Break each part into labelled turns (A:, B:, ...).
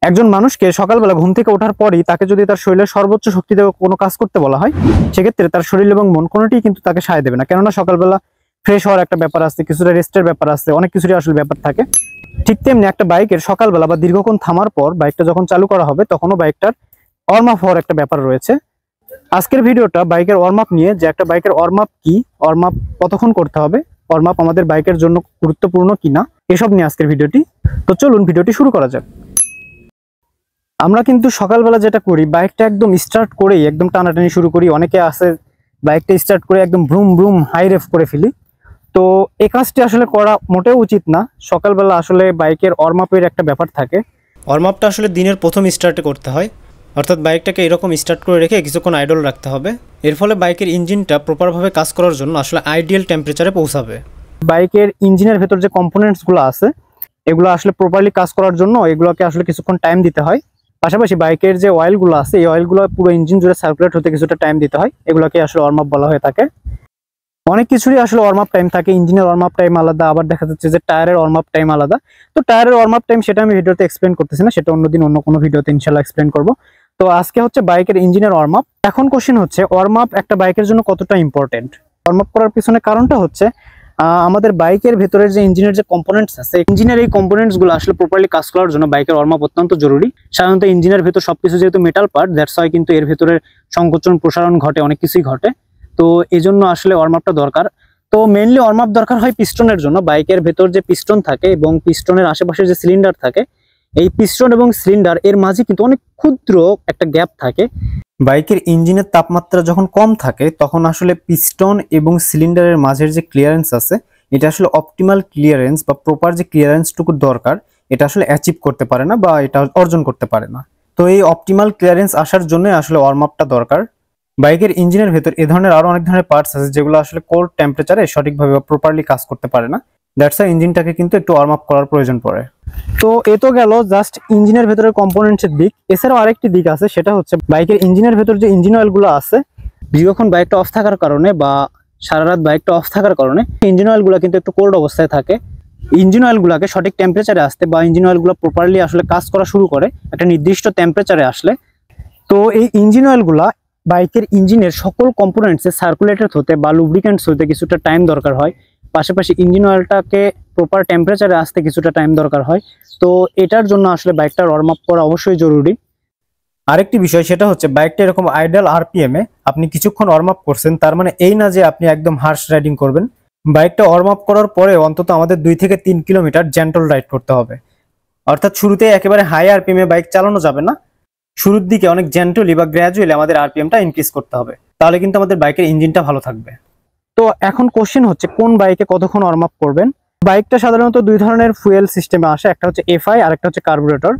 A: একজন মানুষকে সকালবেলা ঘুম থেকে ওঠার পরই তাকে যদি তার শরীরের সর্বোচ্চ শক্তি দিয়ে কোনো কাজ করতে বলা হয়, সেক্ষেত্রে তার শরীর এবং মন কোনোটিই কিন্তু তাকে সায় দেবে না। কেননা সকালবেলা ফ্রেশ হওয়ার একটা ব্যাপার আছে, কিছুটা রেস্টের ব্যাপার আছে, অনেক কিছুরই আসলে ব্যাপার থাকে। ঠিক তেমনি একটা বাইকের সকালবেলা বা দীর্ঘক্ষণ থামার পর বাইকটা যখন চালু করা হবে, তখনও বাইকটার ওয়ার্ম আপ হওয়ার একটা ব্যাপার রয়েছে। আজকের ভিডিওটা বাইকের ওয়ার্ম আপ নিয়ে, যে একটা বাইকের ওয়ার্ম আপ কি, ওয়ার্ম আপ কতক্ষণ করতে হবে, ওয়ার্ম আপ আমাদের বাইকের জন্য গুরুত্বপূর্ণ কিনা, এসব নিয়ে আজকের ভিডিওটি। তো চলুন ভিডিওটি শুরু করা যাক। আমরা কিন্তু সকালবেলা যেটা করি, বাইকটা একদম স্টার্ট করেই একদম টানাটানি শুরু করি। অনেকে আছে বাইকটা স্টার্ট করে একদম ব্রুম ব্রুম হাই রেভ করে ফেলি। তো এই কাজটি আসলে করা মোটেও উচিত না। সকালবেলা আসলে বাইকের ওয়ার্ম আপের একটা ব্যাপার থাকে।
B: ওয়ার্ম আপটা আসলে দিনের প্রথম স্টার্টে করতে হয়, অর্থাৎ বাইকটাকে এরকম স্টার্ট করে রেখে কিছুক্ষণ আইডল রাখতে হবে। এর ফলে বাইকের ইঞ্জিনটা প্রপারভাবে কাজ করার জন্য আসলে আইডিয়াল টেম্পারেচারে পৌঁছাবে।
A: বাইকের ইঞ্জিনের ভেতর যে কম্পোনেন্টসগুলো আছে, এগুলো আসলে প্রপারলি কাজ করার জন্য এগুলোকে আসলে কিছুক্ষণ টাইম দিতে হয়। পাশাপাশি বাইকের যে অয়েলগুলো আছে, এই অয়েলগুলো পুরো ইঞ্জিন জুড়ে সার্কুলেট হতে কিছুটা টাইম দিতে হয়। এগুলোকে আসলে ওয়ার্ম আপ বলা হয়ে থাকে। অনেক কিছুরই আসলে ওয়ার্ম আপ টাইম থাকে। ইঞ্জিনের ওয়ার্ম আপ টাইম আলাদা, আবার দেখা যাচ্ছে যে টায়ারের ওয়ার্ম আপ টাইম আলাদা। তো টায়ারের ওয়ার্ম আপ টাইম সেটা আমি ভিডিওতে এক্সপ্লেন করতেছি না, সেটা অন্যদিন অন্য কোনো ভিডিওতে ইনশাল্লাহ এক্সপ্লেন করবো। তো আজকে হচ্ছে বাইকের ইঞ্জিনের ওয়ার্ম আপ। এখন কোশ্চেন হচ্ছে, ওয়ার্ম আপ একটা বাইকের জন্য কতটা ইম্পর্টেন্ট? ওয়ার্ম আপ করার পিছনে কারণটা হচ্ছে, আমাদের বাইকের ভেতরের যে ইঞ্জিনের যে কম্পোনেন্টস আছে, ইঞ্জিনের এই কম্পোনেন্টস গুলো আসলে প্রপারলি কাজ করার জন্য বাইকের ওয়ার্ম আপ অত্যন্ত জরুরি। সাধারণত ইঞ্জিনের ভেতর সবকিছু যেহেতু মেটাল পার্ট, দ্যাটস ওয়াই কিন্তু এর ভেতরে সংকোচন প্রসারণ ঘটে, অনেক কিছুই ঘটে। তো এই জন্য আসলে ওয়ার্ম আপটা দরকার। তো মেইনলি ওয়ার্ম আপ দরকার হয় পিস্টনের জন্য। বাইকের ভেতর যে পিস্টন থাকে এবং পিস্টনের আশেপাশে যে সিলিন্ডার থাকে, এই পিস্টন এবং সিলিন্ডার এর মাঝে কিন্তু অনেক ক্ষুদ্র একটা গ্যাপ থাকে।
B: বাইকের ইঞ্জিনের তাপমাত্রা যখন কম থাকে, তখন আসলে পিস্টন এবং সিলিন্ডারের মাঝের যে ক্লিয়ারেন্স আছে, এটা আসলে অপটিমাল ক্লিয়ারেন্স বা প্রপার যে ক্লিয়ারেন্সটুকু দরকার, এটা আসলে অ্যাচিভ করতে পারে না বা এটা অর্জন করতে পারে না। তো এই অপটিমাল ক্লিয়ারেন্স আসার জন্য আসলে ওয়ার্ম আপটা দরকার। বাইকের ইঞ্জিনের ভেতর এ ধরনের আরো অনেক ধরনের পার্টস আছে, যেগুলো আসলে কোল্ড টেম্পারেচারে সঠিকভাবে বা প্রপারলি কাজ করতে পারে না। দ্যাটস ওয়াই ইঞ্জিনটাকে কিন্তু একটু ওয়ার্ম আপ করার প্রয়োজন পড়ে।
A: তো এ তো গেল জাস্ট ইঞ্জিনের ভেতরের কম্পোনেন্টসের দিক। এছাড়াও আরেকটি দিক আছে, সেটা হচ্ছে বাইকের ইঞ্জিনের ভেতর যে ইঞ্জিন অয়েলগুলো আছে, দীর্ঘক্ষণ বাইকটা অফ থাকার কারণে বা সারা রাত বাইকটা অফ থাকার কারণে ইঞ্জিন অয়েলগুলো কিন্তু একটু কোল্ড অবস্থায় থাকে। ইঞ্জিন অয়েলগুলোকে সঠিক টেম্পারেচারে আসতে বা ইঞ্জিন অয়েলগুলো প্রপারলি আসলে কাজ করা শুরু করে একটা নির্দিষ্ট টেম্পারেচারে আসলে। তো এই ইঞ্জিন অয়েলগুলা বাইকের ইঞ্জিনের সকল কম্পোনেন্টসে সার্কুলেটেড হতে বা লুব্রিকেন্টস হতে কিছুটা টাইম দরকার হয়। পাশাপাশি ইঞ্জিন অয়েলটাকে প্রপার টেম্পারেচারে আসতে কিছুটা টাইম দরকার হয়। তো এটার জন্য আসলে বাইকটার ওয়ার্ম আপ করা অবশ্যই জরুরি।
B: আরেকটি বিষয়, সেটা হচ্ছে বাইকটা এরকম আইডল আরপিএম এ আপনি কিছুক্ষণ ওয়ার্ম আপ করছেন, তার মানে এই না যে আপনি একদম হার্শ রাইডিং করবেন। বাইকটা ওয়ার্ম আপ করার পরে অন্তত আমাদের 2 থেকে 3 কিলোমিটার জেন্টল রাইড করতে হবে। অর্থাৎ শুরুতে একেবারে হাই আরপিএম এ বাইক চালানো যাবে না। শুরুর দিকে অনেক জেন্টলি বা গ্র্যাজুয়ালি আমাদের আরপিএমটা ইনক্রিজ করতে হবে, তাহলে কিন্তু আমাদের বাইকের ইঞ্জিনটা ভালো থাকবে।
A: তো এখন কোশ্চেন হচ্ছে, কোন বাইকে কতক্ষণ ওয়ার্ম আপ করবেন? বাইকটা সাধারণত দুই ধরনের ফুয়েল সিস্টেমে আসে, একটা হচ্ছে এফআই আর একটা হচ্ছে কার্বুরেটর।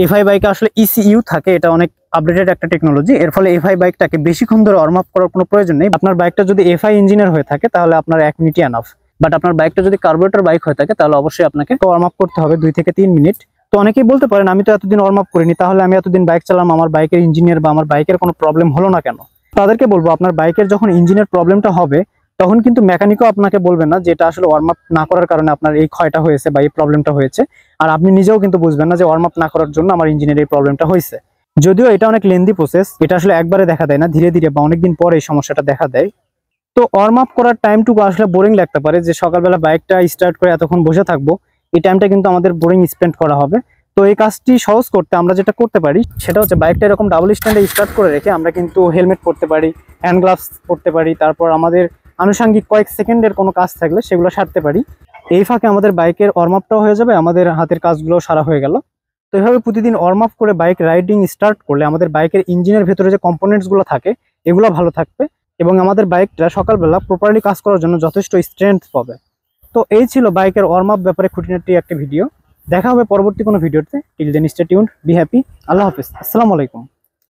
A: এফআই বাইকে আসলে ইসিইউ থাকে, এটা অনেক আপডেটেড একটা টেকনোলজি। এর ফলে এফআই বাইকটাকে বেশিক্ষণ ধরে ওয়ার্ম আপ করার কোনো প্রয়োজন নেই। আপনার বাইকটা যদি এফআই ইঞ্জিনের হয়ে থাকে, তাহলে আপনার 1 মিনিটই এনাফ। বাট আপনার বাইকটা যদি কার্বুরেটর বাইক হয়ে থাকে, তাহলে অবশ্যই আপনাকে ওয়ার্ম আপ করতে হবে 2 থেকে 3 মিনিট। তো অনেকেই বলতে পারেন, আমি তো এতদিন ওয়ার্ম আপ করিনি, তাহলে আমি এতদিন বাইক চালাম, আমার বাইকের ইঞ্জিনের বা আমার বাইকের কোনো প্রবলেম হলো না কেন? তাদেরকে বলবো, আপনার বাইকের যখন ইঞ্জিনের প্রবলেমটা হবে, তখন কিন্তু মেকানিকও আপনাকে বলবেন না যে এটা আসলে ওয়ার্ম আপ না করার কারণে আপনার এই ক্ষয়টা হয়েছে বা এই প্রবলেমটা হয়েছে। আর আপনি নিজেও কিন্তু বুঝবেন না যে ওয়ার্ম আপ না করার জন্য আমার ইঞ্জিনের এই প্রবলেমটা হয়েছে। যদিও এটা অনেক লেন্দি প্রসেস, এটা আসলে একবারে দেখা দেয় না, ধীরে ধীরে বা অনেকদিন পরে এই সমস্যাটা দেখা দেয়। তো ওয়ার্ম আপ করার টাইমটুকু আসলে বোরিং লাগতে পারে, যে সকালবেলা বাইকটা স্টার্ট করে এতক্ষণ বসে থাকবো, এই টাইমটা কিন্তু আমাদের বোরিং স্পেন্ড করা হবে। তো এই কাজটি সহজ করতে আমরা যেটা করতে পারি, সেটা হচ্ছে বাইকটা এরকম ডাবল স্ট্যান্ডে স্টার্ট করে রেখে আমরা কিন্তু হেলমেট পরতে পারি, হ্যান্ড গ্লাভস পরতে পারি, তারপর আমাদের আনুষঙ্গিক কয়েক সেকেন্ডের কোনো কাজ থাকলে সেগুলো সারতে পারি। এই ফাঁকে আমাদের বাইকের ওয়ার্ম আপটাও হয়ে যাবে, আমাদের হাতের কাজগুলো সারা হয়ে গেল। তো এইভাবে প্রতিদিন ওয়ার্ম আপ করে বাইক রাইডিং স্টার্ট করলে আমাদের বাইকের ইঞ্জিনের ভেতরে যে কম্পোনেন্টসগুলো থাকে, এগুলো ভালো থাকবে এবং আমাদের বাইকটা সকালবেলা প্রপারলি কাজ করার জন্য যথেষ্ট স্ট্রেংথ পাবে। তো এই ছিল বাইকের ওয়ার্ম আপ ব্যাপারে খুঁটিনাটি একটা ভিডিও। দেখা হবে পরবর্তী কোনো ভিডিওতে। Till then stay tuned, be happy. আল্লাহ হাফেজ, আসসালামু আলাইকুম।